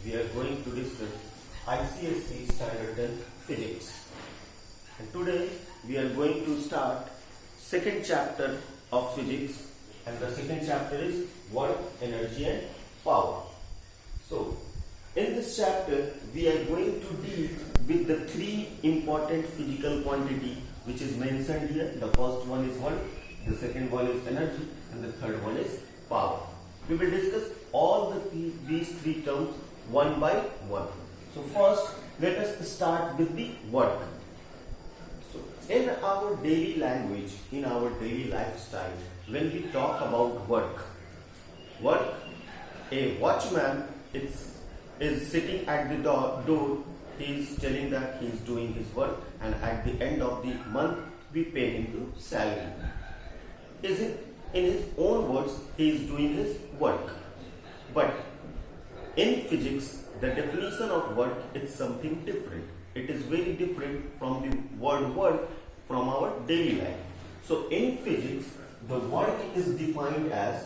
we are going to discuss ICSE Standard 10 Physics. And today we are going to start second chapter of physics, and the second chapter is work, energy and power. So in this chapter we are going to deal with the three important physical quantity which is mentioned here. The first one is work, the second one is energy, and the third one is power. We will discuss all these three terms one by one. So first let us start with the work. So in our daily language, in our daily lifestyle, when we talk about work, a watchman is sitting at the door. He is telling that he is doing his work, and at the end of the month we pay him the salary. In his own words, he is doing his work. But in physics, the definition of work is something different. It is very different from the word work from our daily life. So in physics, the work is defined as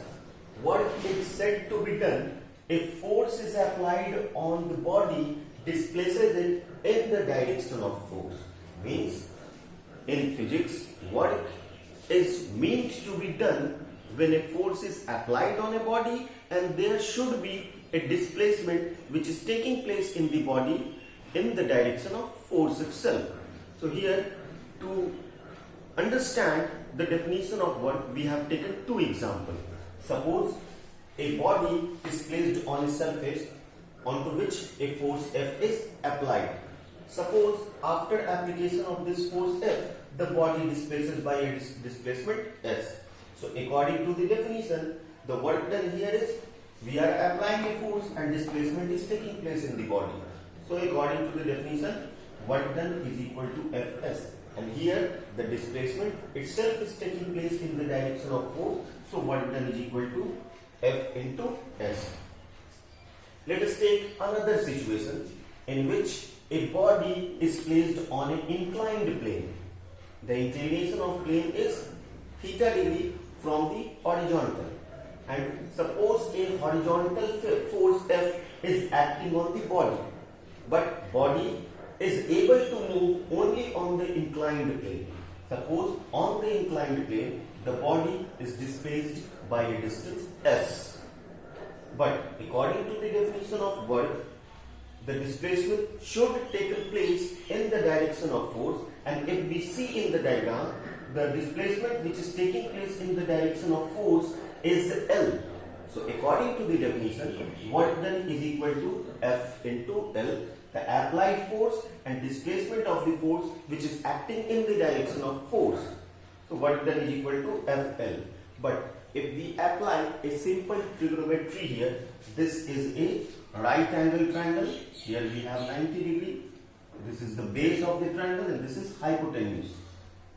work is said to be done if force is applied on the body displaces it in the direction of force. Means in physics, work is meant to be done when a force is applied on a body and there should be a displacement which is taking place in the body in the direction of force itself. So here, to understand the definition of work, we have taken two examples. Suppose a body is placed on a surface onto which a force F is applied. Suppose after application of this force F, the body displaces by a displacement S. So according to the definition, the work done here is we are applying a force and displacement is taking place in the body. So according to the definition, work done is equal to Fs. And here the displacement itself is taking place in the direction of force. So work done is equal to F into S. Let us take another situation in which a body is placed on an inclined plane. The inclination of plane is theta degree from the horizontal, and suppose a horizontal force F is acting on the body, but body is able to move only on the inclined plane. Suppose on the inclined plane the body is displaced by a distance S, but according to the definition of work, the displacement should take place in the direction of force, and if we see in the diagram, the displacement which is taking place in the direction of force is L. So according to the definition, work done is equal to F into L, the applied force and displacement of the force which is acting in the direction of force. So work done is equal to FL. But if we apply a simple trigonometry here, this is a right angle triangle. Here we have 90 degree. This is the base of the triangle and this is hypotenuse.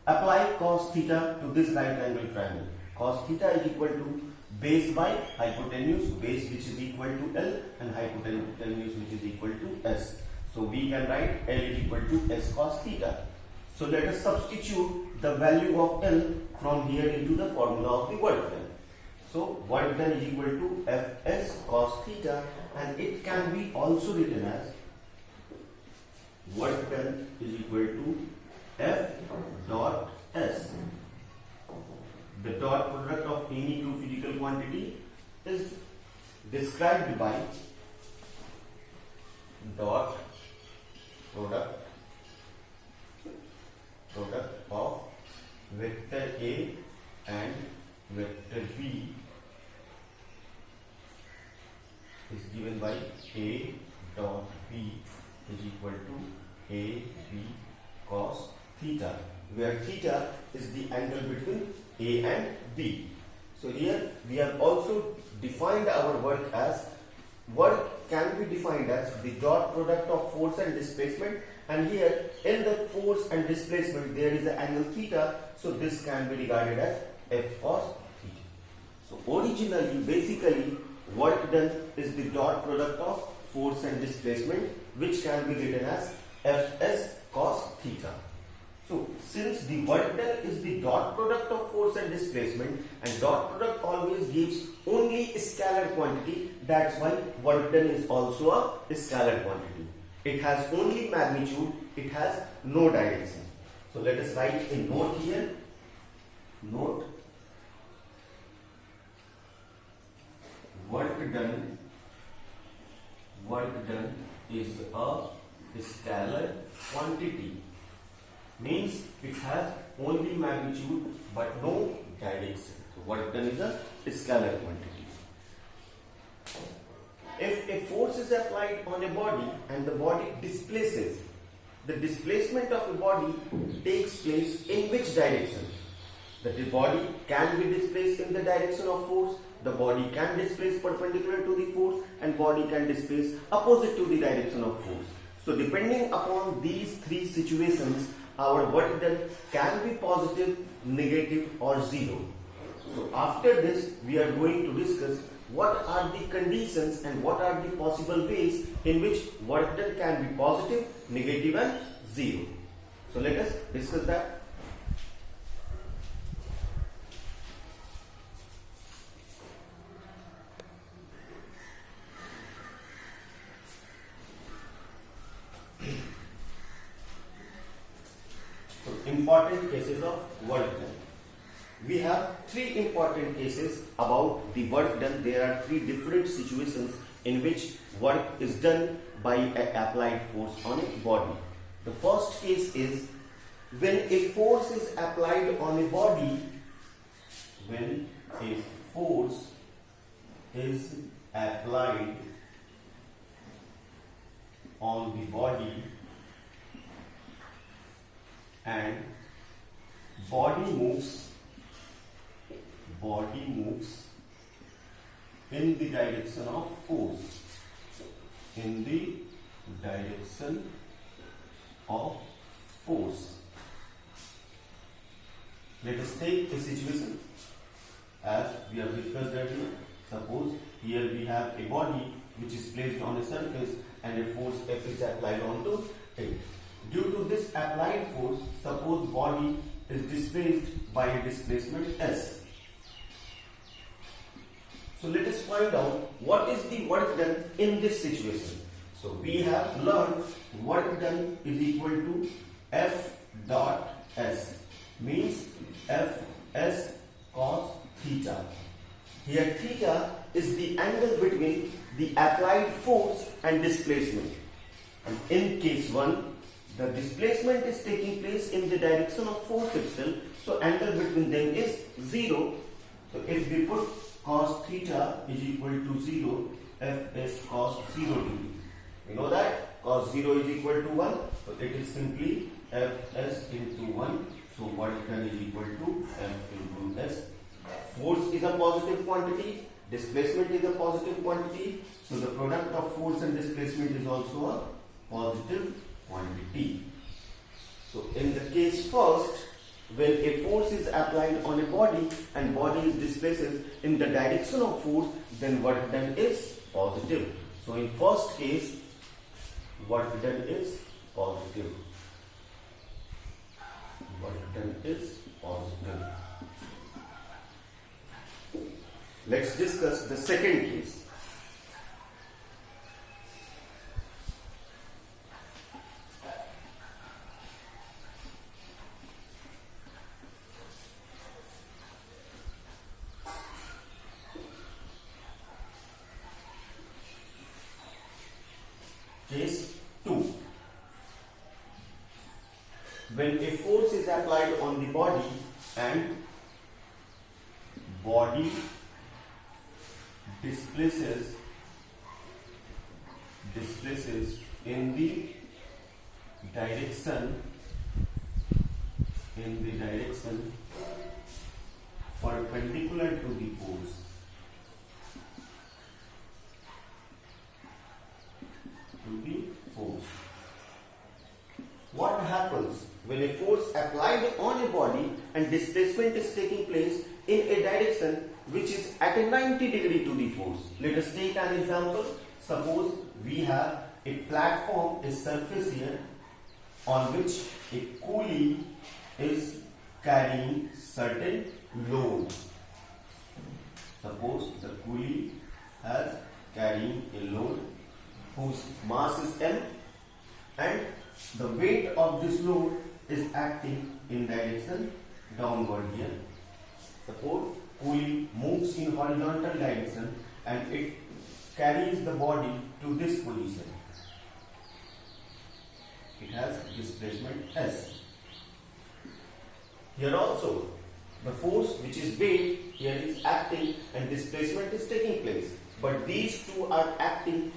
Apply cos theta to this right angle triangle. Cos theta is equal to base by hypotenuse, base which is equal to L and hypotenuse which is equal to S. So we can write L is equal to S cos theta. So let us substitute the value of L from here into the formula of the work done. So work done is equal to Fs cos theta, and it can be also written as work done is equal to F dot S. The dot product of any two physical quantity is described by dot product of vector A and vector B is given by A dot B is equal to A B cos theta, where theta is the angle between A and B. So here we have also defined our work as, work can be defined as the dot product of force and displacement, and here in the force and displacement there is an angle theta, so this can be regarded as F cos theta. So originally, basically, work done is the dot product of force and displacement, which can be written as Fs cos theta. So since the work done is the dot product of force and displacement, and dot product always gives only scalar quantity, that's why work done is also a scalar quantity. It has only magnitude, it has no direction. So let us write a note here. Note: work done is a scalar quantity. Means it has only magnitude but no direction. So work done is a scalar quantity. If a force is applied on a body and the body displaces, the displacement of a body takes place in which direction? That the body can be displaced in the direction of force, the body can displace perpendicular to the force, and body can displace opposite to the direction of force. So depending upon these three situations, our work done can be positive, negative or zero. So after this, we are going to discuss what are the conditions and what are the possible ways in which work done can be positive, negative and zero. So let us discuss that. Important cases of work done. We have three important cases about the work done. There are three different situations in which work is done by an applied force on a body. The first case is when a force is applied on a body. When a force is applied on the body and body moves in the direction of force. In the direction of force. Let us take a situation as we have discussed earlier. Suppose here we have a body which is placed on a surface and a force F is applied onto it. Due to this applied force, suppose body is displaced by a displacement S. So let us find out what is the work done in this situation. So we have learned work done is equal to F dot S, means Fs cos theta. Here theta is the angle between the applied force and displacement. And in case 1, the displacement is taking place in the direction of force itself, so angle between them is 0. So if we put cos theta is equal to 0, Fs cos 0 degree. We know that cos 0 is equal to 1, so it is simply Fs into 1. So work done is equal to F into S. Force is a positive quantity, displacement is a positive quantity, so the product of force and displacement is also a positive quantity. So in the case first, when a force is applied on a body and body is displaced in the direction of force, then work done is positive. So in first case, work done is positive. Work done is positive. Let's discuss the second case. Case 2. When a force is applied on the body and body displaces in the direction perpendicular to the force. What happens when a force applied on a body and displacement is taking place in a direction which is at a 90 degree to the force? Let us take an example. Suppose we have a platform, a surface here, on which a coolie is carrying certain load. Suppose the coolie has carrying a load whose mass is m, and the weight of this load is acting in direction downward here. Suppose coolie moves in horizontal direction and it carries the body to this position. It has displacement S. Here also, the force which is weight here is acting and displacement is taking place. But these two are acting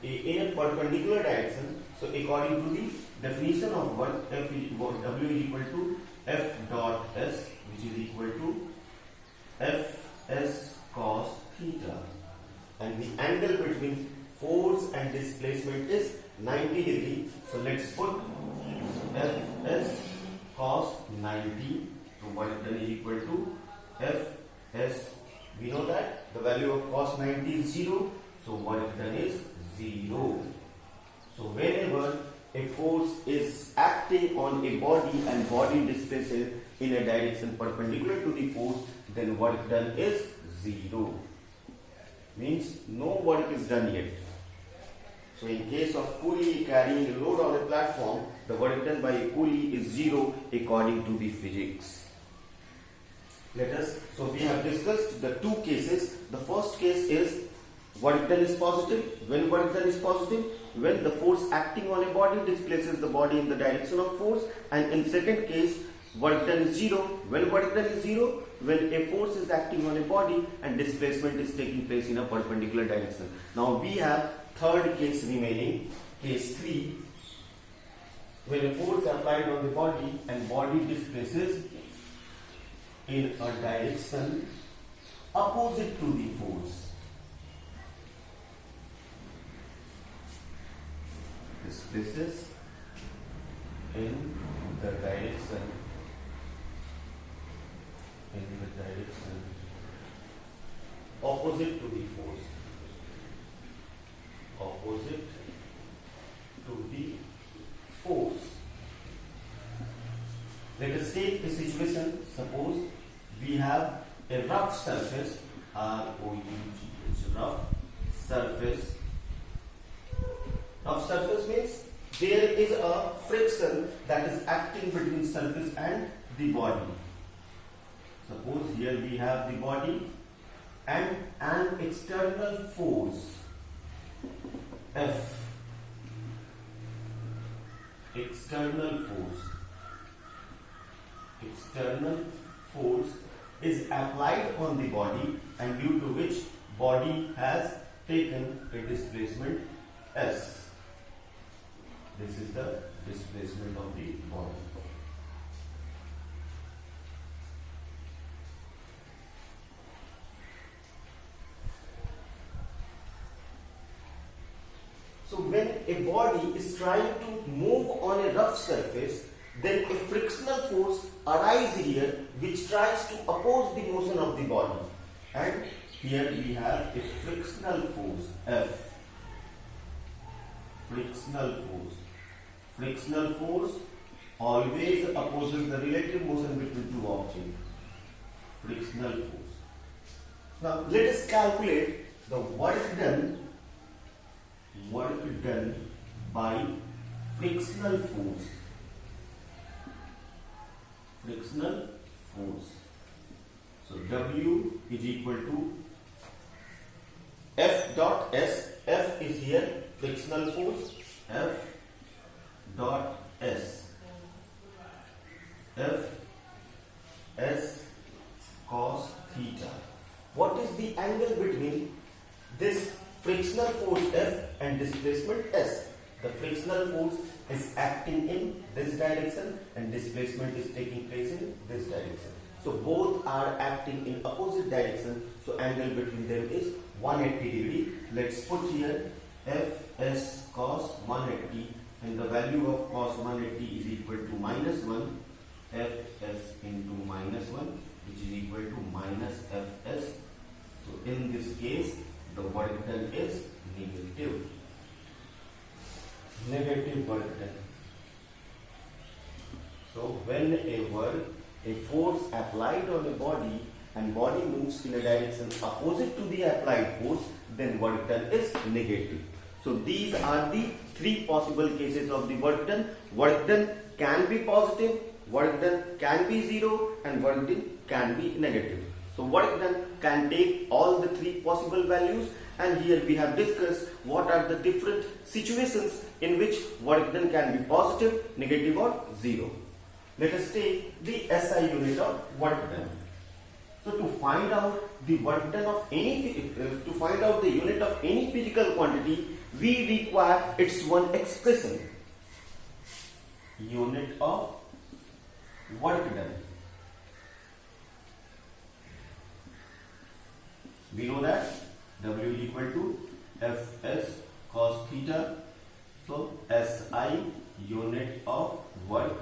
in a perpendicular direction. So according to the definition of work, W is equal to F dot S, which is equal to Fs cos theta. And the angle between force and displacement is 90 degree. So let's put Fs cos 90. So work done is equal to Fs. We know that the value of cos 90 is 0. So work done is 0. So whenever a force is acting on a body and body displaces in a direction perpendicular to the force, then work done is 0. Means no work is done yet. So in case of coolie carrying a load on a platform, the work done by a coolie is 0 according to the physics. So we have discussed the two cases. The first case is work done is positive. When work done is positive, when the force acting on a body displaces the body in the direction of force, and in second case, work done is 0. When work done is 0, when a force is acting on a body and displacement is taking place in a perpendicular direction. Now we have third case remaining, case 3, when a force applied on the body and body displaces in a direction opposite to the force. Displaces in the direction opposite to the force. Opposite to the force. Let us take a situation. Suppose we have a rough surface, R-O-U-G-H, rough surface. Rough surface means there is a friction that is acting between surface and the body. Suppose here we have the body and an external force F. External force is applied on the body, and due to which body has taken a displacement S. This is the displacement of the body. So when a body is trying to move on a rough surface, then a frictional force arises here which tries to oppose the motion of the body. And here we have a frictional force F. Frictional force always opposes the relative motion between two objects. Frictional force. Now let us calculate the work done by frictional force. So W is equal to F dot S. F is here frictional force. F dot S. F S cos theta. What is the angle between this frictional force F and displacement S? The frictional force is acting in this direction and displacement is taking place in this direction. So both are acting in opposite direction. So angle between them is 180 degree. Let's put here Fs cos 180, and the value of cos 180 is equal to -1 Fs into -1, which is equal to -Fs. So in this case, the work done is negative work done. So whenever a force applied on a body and body moves in a direction opposite to the applied force, then work done is negative. So these are the three possible cases of the work done. Work done can be positive, work done can be zero, and work done can be negative. So work done can take all the three possible values, and here we have discussed what are the different situations in which work done can be positive, negative or zero. Let us take the SI unit of work done. So to find out the work done of any to find out the unit of any physical quantity, we require its one expression. Unit of work done. We know that W is equal to Fs cos theta. So SI unit of work.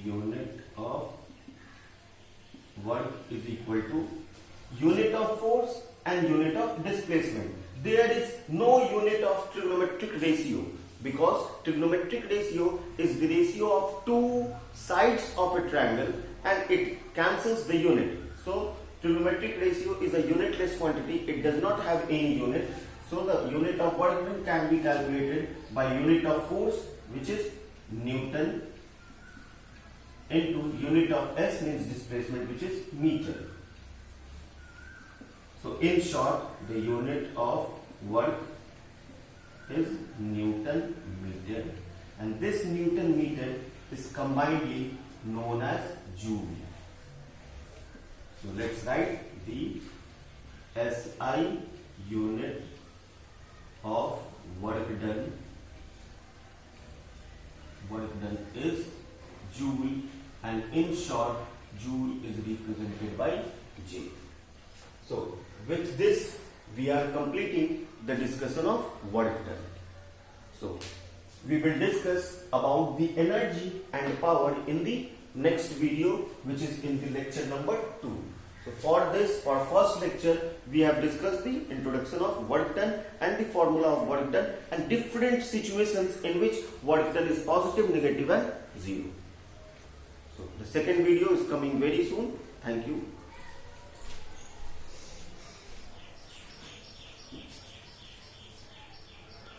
Unit of work is equal to unit of force and unit of displacement. There is no unit of trigonometric ratio, because trigonometric ratio is the ratio of two sides of a triangle and it cancels the unit. So trigonometric ratio is a unitless quantity, it does not have any unit. So the unit of work done can be calculated by unit of force, which is Newton, into unit of S means displacement, which is meter. So in short, the unit of work is Newton meter, and this Newton meter is combinedly known as joule. So let's write the SI unit of work done. Work done is joule, and in short, joule is represented by J. So with this, we are completing the discussion of work done. So we will discuss about the energy and power in the next video, which is in the lecture number 2. So for first lecture, we have discussed the introduction of work done and the formula of work done and different situations in which work done is positive, negative and zero. So the second video is coming very soon. Thank you.